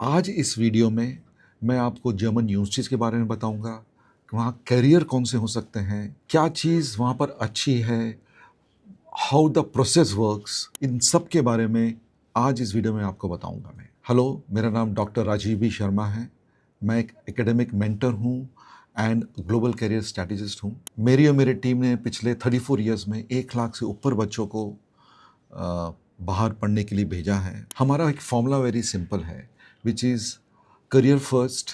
आज इस वीडियो में मैं आपको जर्मन यूनिवर्सिटीज़ के बारे में बताऊंगा कि वहाँ करियर कौन से हो सकते हैं, क्या चीज़ वहाँ पर अच्छी है, हाउ द प्रोसेस वर्क्स, इन सब के बारे में आज इस वीडियो में आपको बताऊंगा मैं। हेलो, मेरा नाम डॉक्टर राजीव बी शर्मा है। मैं एक एकेडमिक मेंटर हूँ एंड ग्लोबल करियर स्ट्रैटेजिस्ट हूँ। मेरी और मेरे टीम ने पिछले 34 ईयर्स में 1 लाख से ऊपर बच्चों को बाहर पढ़ने के लिए भेजा है। हमारा एक फॉर्मूला वेरी सिंपल है, which is career first,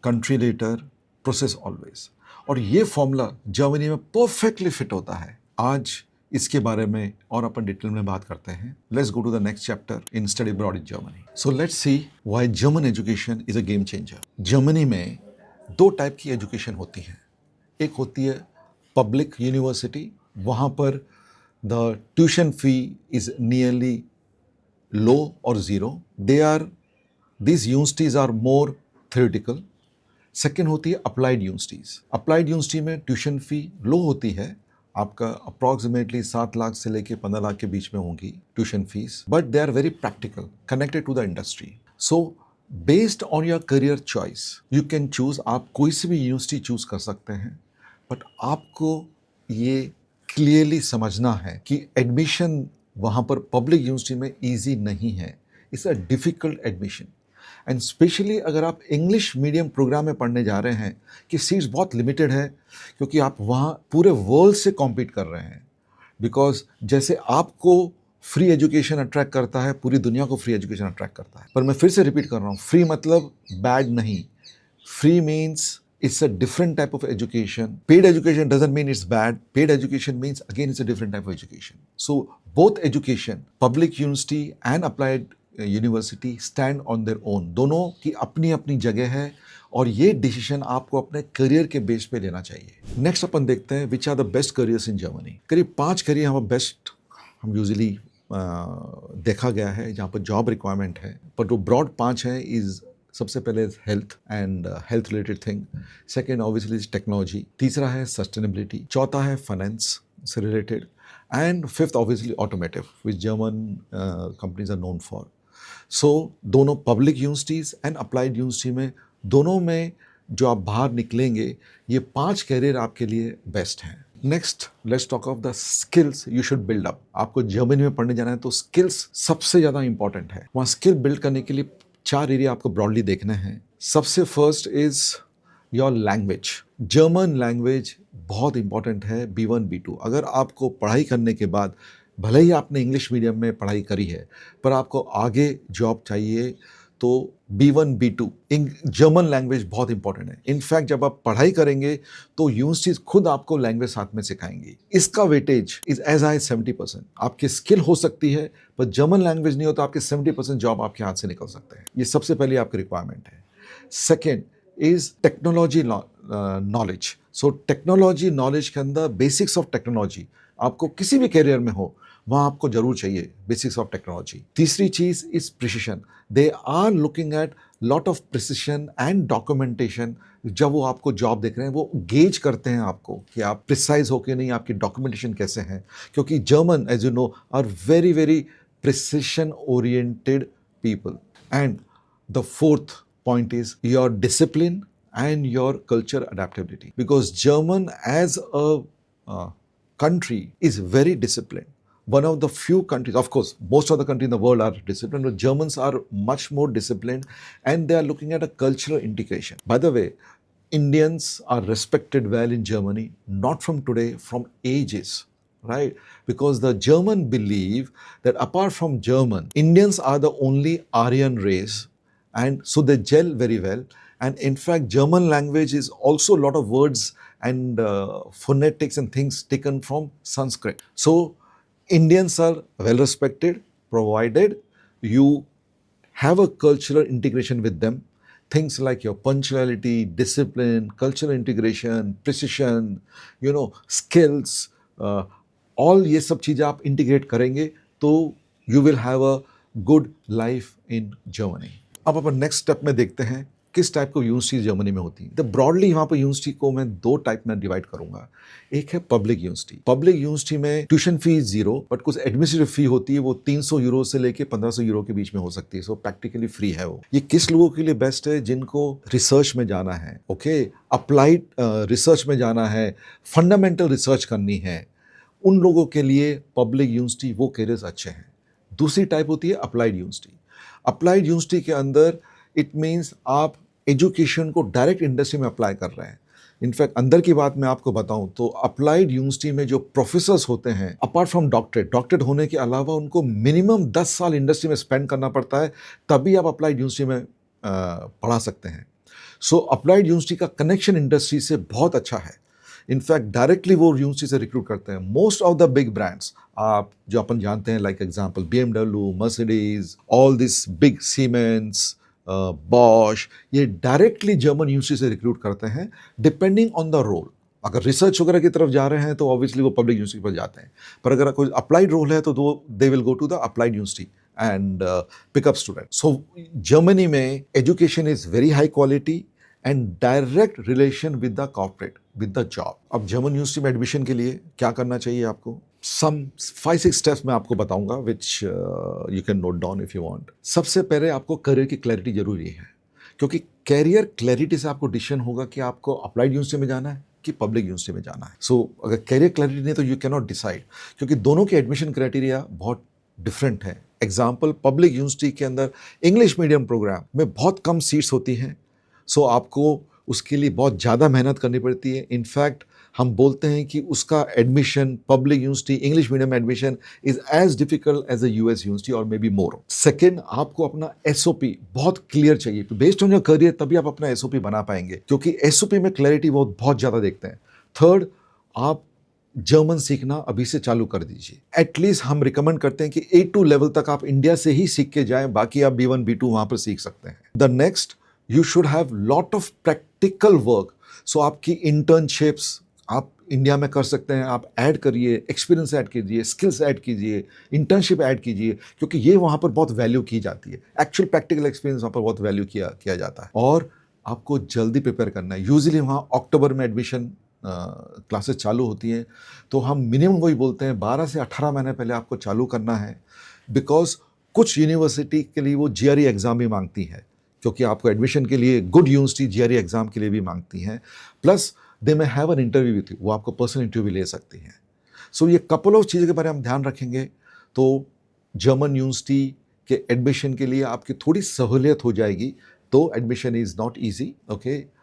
country later, process always. और ये फॉर्मूला जर्मनी में परफेक्टली फिट होता है। आज इसके बारे में और अपन डिटेल में बात करते हैं। Let's go to the next chapter in study abroad in Germany. So let's see why German education is a game changer. Germany में 2 टाइप की एजुकेशन होती है। एक होती है पब्लिक यूनिवर्सिटी, वहाँ पर the tuition fee is nearly low or zero. These universities are more theoretical. Second होती है अप्लाइड यूनिवर्सिटीज़। अप्लाइड यूनिवर्सिटी में ट्यूशन फ़ी लो होती है, आपका अप्रॉक्सीमेटली 7 लाख से लेके 15 लाख के बीच में होंगी tuition fees, but they are very practical, connected to the industry. So based on your career choice you can choose, आप कोई सी भी यूनिवर्सिटी चूज़ कर सकते हैं, बट आपको ये क्लियरली समझना है कि एडमिशन वहाँ पर पब्लिक यूनिवर्सिटी में ईजी नहीं है। It's a difficult admission, and specially अगर आप इंग्लिश मीडियम प्रोग्राम में पढ़ने जा रहे हैं कि सीट्स बहुत लिमिटेड है, क्योंकि आप वहाँ पूरे वर्ल्ड से कॉम्पीट कर रहे हैं। बिकॉज जैसे आपको फ्री एजुकेशन अट्रैक्ट करता है, पूरी दुनिया को फ्री एजुकेशन अट्रैक्ट करता है। पर मैं फिर से रिपीट कर रहा हूँ, फ्री मतलब बैड नहीं। Free means it's a different type of education. Paid education doesn't mean it's bad. Paid education means, again, it's a different type of education. So both education, public university and applied university, stand on their own. दोनों की अपनी अपनी जगह है और ये decision आपको अपने करियर के बेस पे लेना चाहिए। नेक्स्ट अपन देखते हैं which are the best careers in Germany. करीब 5 करियर हम बेस्ट हम यूजुअली देखा गया है जहाँ पर जॉब रिक्वायरमेंट है, पर जो ब्रॉड 5 है इज सबसे पहले health and health related thing, second obviously technology, तीसरा है सस्टेनेबिलिटी, चौथा है फाइनेंस से related, and fifth obviously automotive which German companies are known for. So दोनों public universities and applied university में, दोनों में जो आप बाहर निकलेंगे, ये 5 कैरियर आपके लिए बेस्ट हैं। Next let's talk of the skills you should build up. आपको जर्मनी में पढ़ने जाना है तो स्किल्स सबसे ज़्यादा इंपॉर्टेंट है। वहाँ स्किल बिल्ड करने के लिए 4 एरिया आपको ब्रॉडली देखना है। सबसे first is your language. German language बहुत इंपॉर्टेंट है, B1 B2। अगर आपको पढ़ाई करने के बाद, भले ही आपने इंग्लिश मीडियम में पढ़ाई करी है, पर आपको आगे जॉब चाहिए तो B1 B2 जर्मन लैंग्वेज बहुत इंपॉर्टेंट है। इनफैक्ट जब आप पढ़ाई करेंगे तो यूनिवर्सिटीज खुद आपको लैंग्वेज साथ में सिखाएंगी। इसका वेटेज इज एज हाई 70%। आपकी स्किल हो सकती है, पर जर्मन लैंग्वेज नहीं हो तो आपके 70% जॉब आपके हाथ से निकल सकते हैं। ये सबसे पहले आपकी रिक्वायरमेंट है। Second is technology knowledge. So technology knowledge के अंदर बेसिक्स ऑफ टेक्नोलॉजी, आपको किसी भी करियर में हो वहाँ आपको जरूर चाहिए बेसिक्स ऑफ टेक्नोलॉजी। तीसरी चीज़ is precision. They are looking at lot of precision and documentation. जब वो आपको जॉब देख रहे हैं, वो गेज करते हैं आपको कि आप प्रिसाइज हो कि नहीं, आपकी डॉक्यूमेंटेशन कैसे हैं, क्योंकि German as you know are very very precision oriented people. And the fourth point is your discipline and your culture adaptability, because German as a country is very disciplined. One of the few countries, of course most of the countries in the world are disciplined, but Germans are much more disciplined and they are looking at a cultural integration. By the way, Indians are respected well in Germany, not from today, from ages, right? Because the German believe that apart from German, Indians are the only Aryan race, and so they gel very well. And in fact, German language is also a lot of words and phonetics and things taken from Sanskrit. So Indians are well respected, provided you have a cultural integration with them. Things like your punctuality, discipline, cultural integration, precision, skills, all ये सब चीज़ें आप integrate करेंगे तो you will have a good life in Germany. अब अपन next step में देखते हैं किस टाइप की यूनिवर्सिटी जर्मनी में होती है। तो ब्रॉडली यहाँ पर यूनिवर्सिटी को मैं 2 टाइप में डिवाइड करूंगा। एक है पब्लिक यूनिवर्सिटी। पब्लिक यूनिवर्सिटी में ट्यूशन फीस 0, बट कुछ एडमिनिस्ट्रेटिव फी होती है, वो 300 यूरो से लेके 1500 यूरो के बीच में हो सकती है। सो प्रैक्टिकली फ्री है वो। ये किस लोगों के लिए बेस्ट है? जिनको रिसर्च में जाना है, ओके, अप्लाइड रिसर्च में जाना है, फंडामेंटल रिसर्च करनी है, उन लोगों के लिए पब्लिक यूनिवर्सिटी वो कैरियर्स अच्छे हैं। दूसरी टाइप होती है अप्लाइड यूनिवर्सिटी। अप्लाइड यूनिवर्सिटी के अंदर इट मीन्स आप एजुकेशन को डायरेक्ट इंडस्ट्री में अप्लाई कर रहे हैं। इनफैक्ट अंदर की बात मैं आपको बताऊं तो अप्लाइड यूनिवर्सिटी में जो प्रोफेसर्स होते हैं, अपार्ट फ्रॉम डॉक्टरेट होने के अलावा उनको मिनिमम 10 साल इंडस्ट्री में स्पेंड करना पड़ता है, तभी आप अप्लाइड यूनिवर्सिटी में पढ़ा सकते हैं। सो अप्लाइड यूनिवर्सिटी का कनेक्शन इंडस्ट्री से बहुत अच्छा है। इनफैक्ट डायरेक्टली वो यूनिवर्सिटी से रिक्रूट करते हैं। Most of the big brands आप जो अपन जानते हैं, like example BMW, Mercedes, all this big siemens, Bosch, ये डायरेक्टली जर्मन यूनिवर्सिटी से रिक्रूट करते हैं डिपेंडिंग ऑन द रोल। अगर रिसर्च वगैरह की तरफ जा रहे हैं तो ऑब्वियसली वो पब्लिक यूनिवर्सिटी पर जाते हैं, पर अगर कोई अप्लाइड रोल है तो they will go to the applied university and pick up student. So Germany में education is very high quality and direct relation with the corporate, with the job. अब जर्मन यूनिवर्सिटी में admission के लिए क्या करना चाहिए आपको? सम 5-6 स्टेप्स मैं आपको बताऊंगा which you can note down if you want. सबसे पहले आपको करियर की क्लैरिटी जरूरी है, क्योंकि कैरियर क्लैरिटी से आपको डिसीजन होगा कि आपको अप्लाइड यूनिवर्सिटी में जाना है कि पब्लिक यूनिवर्सिटी में जाना है। सो अगर कैरियर क्लैरिटी नहीं तो यू कैन नॉट डिसाइड, क्योंकि दोनों के एडमिशन क्राइटेरिया बहुत डिफरेंट है। एग्जाम्पल, पब्लिक यूनिवर्सिटी के अंदर इंग्लिश मीडियम प्रोग्राम में बहुत कम सीट्स होती हैं, सो आपको उसके लिए बहुत ज़्यादा मेहनत करनी पड़ती है। इनफैक्ट हम बोलते हैं कि उसका admission, public university English medium admission is as difficult as a US university और मे बी मोर। सेकेंड, आपको अपना एसओपी बहुत क्लियर चाहिए। बेस्ड ऑन योर करियर तभी आप अपना एसओपी बना पाएंगे, क्योंकि एसओपी में क्लैरिटी वो बहुत ज़्यादा देखते हैं। थर्ड, आप जर्मन सीखना अभी से चालू कर दीजिए। एटलीस्ट हम रिकमेंड करते हैं कि A2 लेवल तक आप इंडिया से ही सीख के जाएं, बाकी आप B1 B2 वहां पर सीख सकते हैं। The next, you should have lot of practical work. So आपकी इंटर्नशिप्स आप इंडिया में कर सकते हैं, आप ऐड करिए, एक्सपीरियंस ऐड कीजिए, स्किल्स ऐड कीजिए, इंटर्नशिप ऐड कीजिए, क्योंकि ये वहाँ पर बहुत वैल्यू की जाती है। एक्चुअल प्रैक्टिकल एक्सपीरियंस वहाँ पर बहुत वैल्यू किया जाता है। और आपको जल्दी प्रिपेयर करना है। यूजुअली वहाँ अक्टूबर में एडमिशन क्लासेस चालू होती हैं, तो हम मिनिमम वही बोलते हैं 12 से 18 महीने पहले आपको चालू करना है, बिकॉज कुछ यूनिवर्सिटी के लिए वो GRE एग्ज़ाम भी मांगती है, क्योंकि आपको एडमिशन के लिए गुड यूनिवर्सिटी GRE एग्ज़ाम के लिए भी मांगती हैं। Plus they may have an interview with you, वो आपको पर्सनल इंटरव्यू भी ले सकती हैं। सो ये कपल ऑफ चीज़ों के बारे में हम ध्यान रखेंगे तो जर्मन यूनिवर्सिटी के एडमिशन के लिए आपकी थोड़ी सहूलियत हो जाएगी। तो admission is not easy, okay,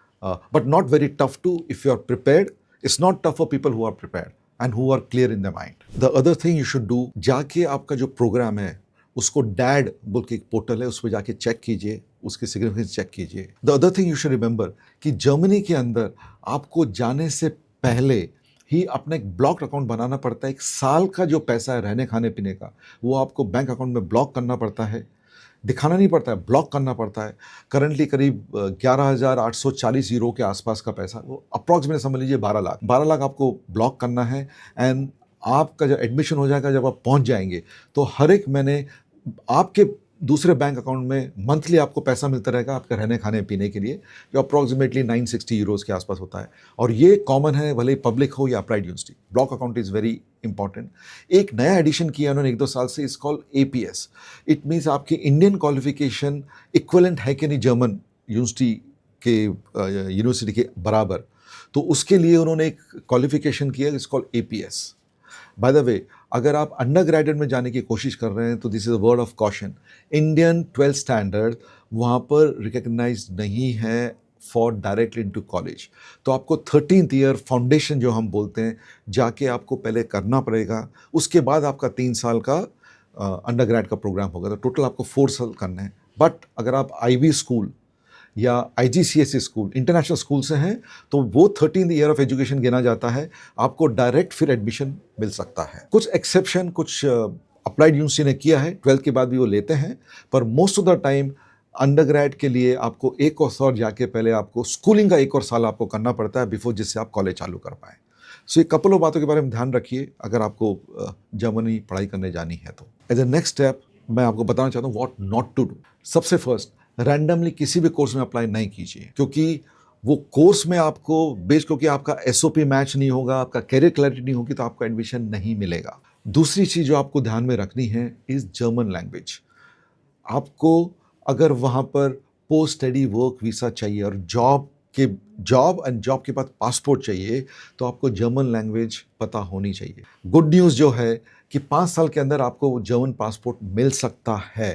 but not very tough too if you are prepared. It's not tough for people who are prepared and who are clear in their mind. The other thing you should do, जाके आपका जो programme है उसको dad बोल के एक portal है, उस पर जाके चेक कीजिए, उसकी सिग्निफिकेंस चेक कीजिए। The other thing you should remember कि जर्मनी के अंदर आपको जाने से पहले ही अपना एक ब्लॉक अकाउंट बनाना पड़ता है। 1 साल का जो पैसा है रहने खाने पीने का, वो आपको बैंक अकाउंट में ब्लॉक करना पड़ता है, दिखाना नहीं पड़ता है, ब्लॉक करना पड़ता है। करंटली करीब 11,840 यूरो के आसपास का पैसा, वो अप्रॉक्सीमेट समझ लीजिए 12 लाख आपको ब्लॉक करना है। एंड आपका जब एडमिशन हो जाएगा, जब आप पहुंच जाएंगे, तो हर एक महीने आपके दूसरे बैंक अकाउंट में मंथली आपको पैसा मिलता रहेगा आपके रहने खाने पीने के लिए, जो अप्रॉक्सीमेटली 960 यूरोज़ के आसपास होता है। और ये कॉमन है, भले ही पब्लिक हो या applied university. Block account is very important. एक नया एडिशन किया उन्होंने 1-2 साल से, इस कॉल APS। इट मीन्स आपकी इंडियन क्वालिफिकेशन इक्वलेंट है कि नहीं जर्मन यूनिवर्सिटी के बराबर, तो उसके लिए उन्होंने एक क्वालिफिकेशन किया, इस call APS। By the way, अगर आप अंडर ग्रेजुएट में जाने की कोशिश कर रहे हैं तो this is a word of caution, Indian 12th standard वहाँ पर रिकग्नाइज नहीं है फॉर डायरेक्टली इनटू कॉलेज। तो आपको 13th ईयर फाउंडेशन जो हम बोलते हैं, जाके आपको पहले करना पड़ेगा। उसके बाद आपका 3 साल का अंडर ग्रेड का प्रोग्राम होगा, तो टोटल आपको 4 साल करना है। बट अगर आप IB स्कूल या IGCSE स्कूल, इंटरनेशनल स्कूल से हैं, तो वो 13th ईयर ऑफ एजुकेशन गिना जाता है, आपको डायरेक्ट फिर एडमिशन मिल सकता है। कुछ एक्सेप्शन कुछ अप्लाइड यूनिवर्सिटी ने किया है, 12th के बाद भी वो लेते हैं, पर most of the time undergrad के लिए आपको एक और साल जाके पहले आपको स्कूलिंग का 1 और साल आपको करना पड़ता है बिफोर जिससे आप कॉलेज चालू कर पाएँ। सो ये कपल ऑफ बातों के बारे में ध्यान रखिए अगर आपको जर्मनी पढ़ाई करने जानी है तो। एज ए नेक्स्ट स्टेप मैं आपको बताना चाहता हूँ व्हाट नॉट टू डू। सबसे फर्स्ट, रैंडमली किसी भी कोर्स में अप्लाई नहीं कीजिए, क्योंकि वो कोर्स में आपको बेस्ड, क्योंकि आपका एसओपी मैच नहीं होगा, आपका कैरियर क्लैरिटी नहीं होगी, तो आपको एडमिशन नहीं मिलेगा। दूसरी चीज़ जो आपको ध्यान में रखनी है इज़ जर्मन लैंग्वेज। आपको अगर वहाँ पर पोस्ट स्टडी वर्क वीज़ा चाहिए और जॉब के बाद पासपोर्ट चाहिए, तो आपको जर्मन लैंग्वेज पता होनी चाहिए। गुड न्यूज़ जो है कि 5 साल के अंदर आपको जर्मन पासपोर्ट मिल सकता है,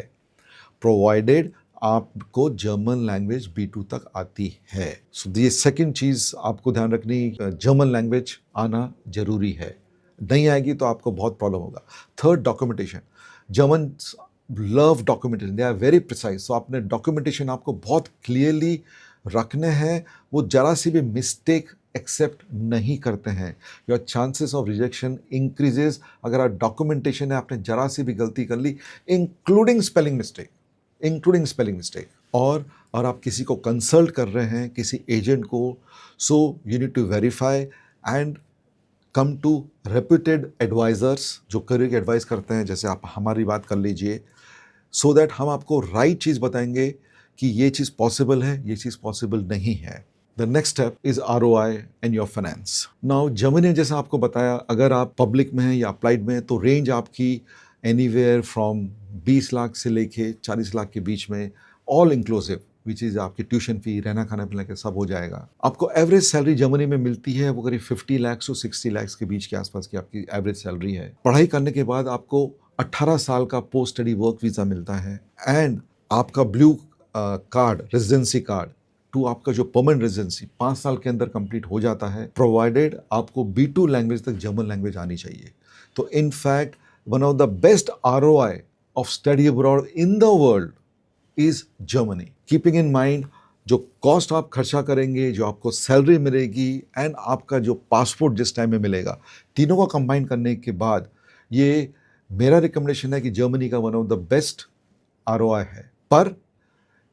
प्रोवाइडेड आपको जर्मन लैंग्वेज B2 तक आती है। सो ये सेकंड चीज़ आपको ध्यान रखनी, जर्मन लैंग्वेज आना जरूरी है। नहीं आएगी तो आपको बहुत प्रॉब्लम होगा। Third, documentation. German love documentation, they are very precise. So आपने डॉक्यूमेंटेशन आपको बहुत क्लियरली रखने हैं, वो जरा सी भी मिस्टेक एक्सेप्ट नहीं करते हैं। Your chances of rejection increases अगर आप डॉक्यूमेंटेशन है, आपने जरा सी भी गलती कर ली, इंक्लूडिंग स्पेलिंग मिस्टेक। और आप किसी को कंसल्ट कर रहे हैं, किसी एजेंट को, so you need to verify and come to reputed advisors जो करियर की एडवाइस करते हैं, जैसे आप हमारी बात कर लीजिए, सो दैट हम आपको राइट चीज़ बताएंगे कि ये चीज़ पॉसिबल है, ये चीज़ पॉसिबल नहीं है। The next step is ROI and your finance. Now Germany, जैसा आपको बताया, अगर आप पब्लिक में हैं या अप्लाइड में हैं, तो रेंज आपकी एनीवेयर फ्रॉम 20 लाख से लेके 40 लाख के बीच में, ऑल इंक्लूसिव, विच इज़ आपकी ट्यूशन फी, रहना खाना पीना के सब हो जाएगा। आपको एवरेज सैलरी जर्मनी में मिलती है वो करीब 50 लाख से 60 लाख के बीच के आसपास की आपकी एवरेज सैलरी है। पढ़ाई करने के बाद आपको 18 साल का पोस्ट स्टडी वर्क वीज़ा मिलता है एंड आपका ब्लू कार्ड, रेजिडेंसी कार्ड टू आपका जो परमानेंट रेजिडेंसी 5 साल के अंदर कंप्लीट हो जाता है, प्रोवाइडेड आपको B2 लैंग्वेज तक जर्मन लैंग्वेज आनी चाहिए। तो in fact one of the best ROI of study abroad in the world is Germany. Keeping in mind जो कॉस्ट आप खर्चा करेंगे, जो आपको सैलरी मिलेगी एंड आपका जो पासपोर्ट जिस टाइम में मिलेगा, तीनों को कंबाइन करने के बाद ये मेरा रिकमेंडेशन है कि जर्मनी का one of the best ROI है। पर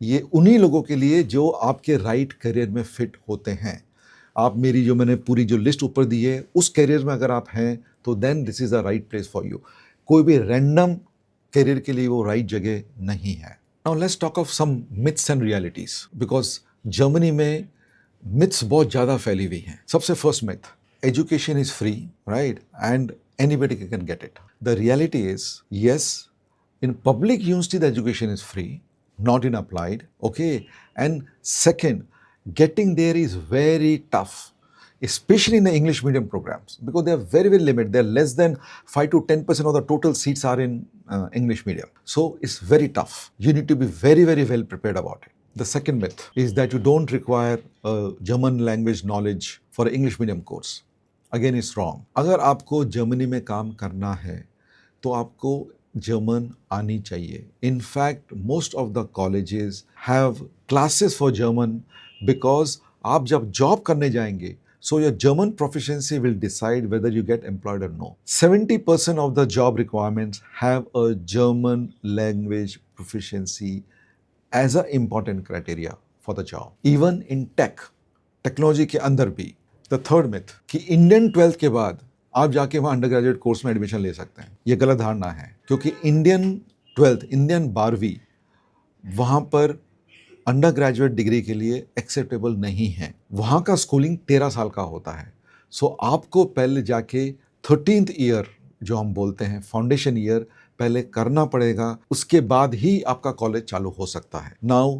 ये उन्हीं लोगों के लिए जो आपके राइट करियर में फिट होते हैं। आप मेरी जो मैंने पूरी जो लिस्ट ऊपर दी है उस करियर में अगर आप हैं, तो then this is the right place for you. कोई भी रैंडम करियर के लिए वो राइट जगह नहीं है। Now let's talk of some myths and realities, because Germany में मिथ्स बहुत ज़्यादा फैली हुई हैं। सबसे first myth, education is free, right, and anybody can get it. The reality is, yes, in public university the education is free, not in applied, okay? And second, getting there is very tough, especially in the English medium programs, because they are very, very limited. They're less than 5 to 10% of the total seats are in English medium. So it's very tough. You need to be very, very well prepared about it. The second myth is that you don't require German language knowledge for an English medium course. Again, it's wrong. अगर आपको Germany में काम करना है तो आपको German आनी चाहिए। In fact, most of the colleges have classes for German because आप जब जॉब करने जाएंगे, so your German proficiency will decide whether you get employed or no. 70% of the job requirements have a German language proficiency as an important criteria for the job. Even in tech, technology के अंदर भी। The third myth कि Indian 12th के बाद आप जाके वहाँ under graduate course में एडमिशन ले सकते हैं, ये गलत धारणा है। क्योंकि इंडियन 12th, इंडियन 12वीं, वहाँ पर अंडर ग्रेजुएट डिग्री के लिए एक्सेप्टेबल नहीं है। वहाँ का स्कूलिंग 13 साल का होता है। सो आपको पहले जाके 13th ईयर जो हम बोलते हैं फाउंडेशन ईयर पहले करना पड़ेगा, उसके बाद ही आपका कॉलेज चालू हो सकता है। नाउ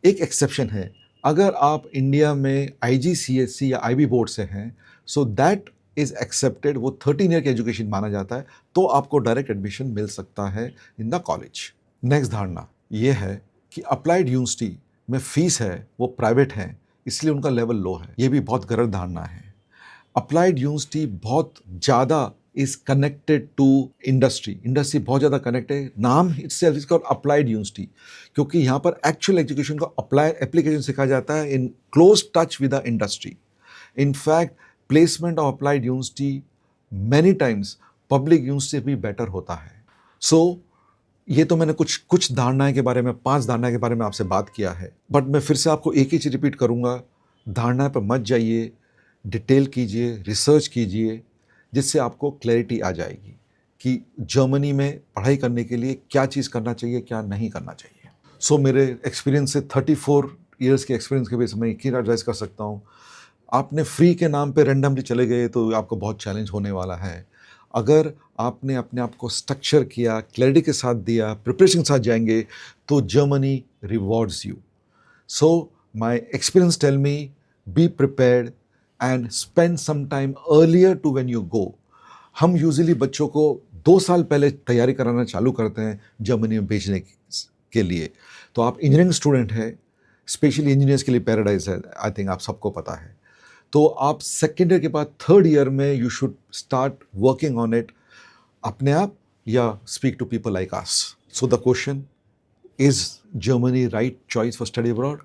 एक एक्सेप्शन है, अगर आप इंडिया में IGCSE या IB बोर्ड से हैं, सो दैट इज एक्सेप्टेड, वो 13 ईयर की एजुकेशन माना जाता है, तो आपको डायरेक्ट एडमिशन मिल सकता है इन द कॉलेज। नेक्स्ट धारणा ये है कि अप्लाइड यूनिवर्सिटी में फीस है वो प्राइवेट है, इसलिए उनका लेवल लो है। ये भी बहुत गलत धारणा है। अप्लाइड यूनिवर्सिटी बहुत ज़्यादा इज कनेक्टेड टू इंडस्ट्री बहुत ज़्यादा कनेक्टेड है। नाम itself is called applied university, क्योंकि यहाँ पर एक्चुअल एजुकेशन को एप्लीकेशन सिखाया जाता है in close touch with the industry. In fact placement of applied university many times public university भी बेटर होता है। सो ये तो मैंने कुछ धारणाएं के बारे में, 5 धारणाएं के बारे में आपसे बात किया है, बट मैं फिर से आपको एक ही चीज़ रिपीट करूँगा, धारणा पर मत जाइए, डिटेल कीजिए, रिसर्च कीजिए, जिससे आपको क्लैरिटी आ जाएगी कि जर्मनी में पढ़ाई करने के लिए क्या चीज़ करना चाहिए, क्या नहीं करना चाहिए। सो मेरे एक्सपीरियंस से 34 ईयर्स के एक्सपीरियंस के बेस में एक ही एडवाइस कर सकता हूँ, आपने फ्री के नाम पे रैंडमली चले गए तो आपको बहुत चैलेंज होने वाला है। अगर आपने अपने आप को स्ट्रक्चर किया, क्लैरिटी के साथ दिया, प्रिपरेशन के साथ जाएंगे तो Germany rewards you. So my experience tell me, be prepared and spend some time earlier to when you go. हम यूजुअली बच्चों को 2 साल पहले तैयारी कराना चालू करते हैं जर्मनी में भेजने के लिए। तो आप इंजीनियरिंग स्टूडेंट हैं, स्पेशली इंजीनियर्स के लिए पैराडाइज है, आई थिंक आप सबको पता है। तो आप सेकेंड ईयर के बाद थर्ड ईयर में you should start working on it अपने आप, या speak to people like us. So the question is, Germany right choice for study abroad?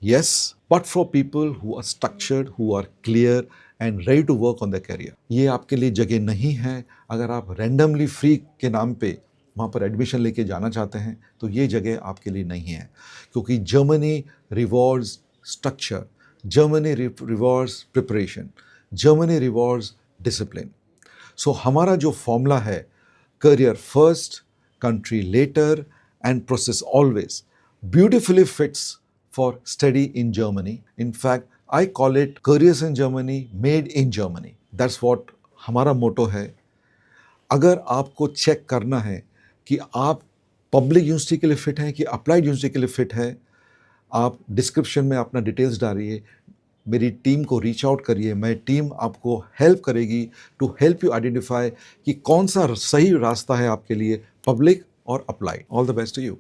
Yes, but for people who are structured, who are clear and ready to work on their career. ये आपके लिए जगह नहीं है। अगर आप randomly free के नाम पे वहाँ पर एडमिशन लेके जाना चाहते हैं तो ये जगह आपके लिए नहीं है, क्योंकि Germany rewards structure, Germany rewards preparation, Germany rewards discipline. So हमारा जो फॉर्मूला है, career first, country later and process always, beautifully fits for study in Germany. In fact, I call it careers in Germany made in Germany. That's what हमारा मोटो है। अगर आपको check करना है कि आप पब्लिक यूनिवर्सिटी के लिए फिट हैं कि अप्लाइड यूनिवर्सिटी के लिए फिट है, आप डिस्क्रिप्शन में अपना डिटेल्स डालिए, मेरी टीम को रीच आउट करिए, मैं टीम आपको हेल्प करेगी टू हेल्प यू आइडेंटिफाई कि कौन सा सही रास्ता है आपके लिए, पब्लिक और applied. All the best to you.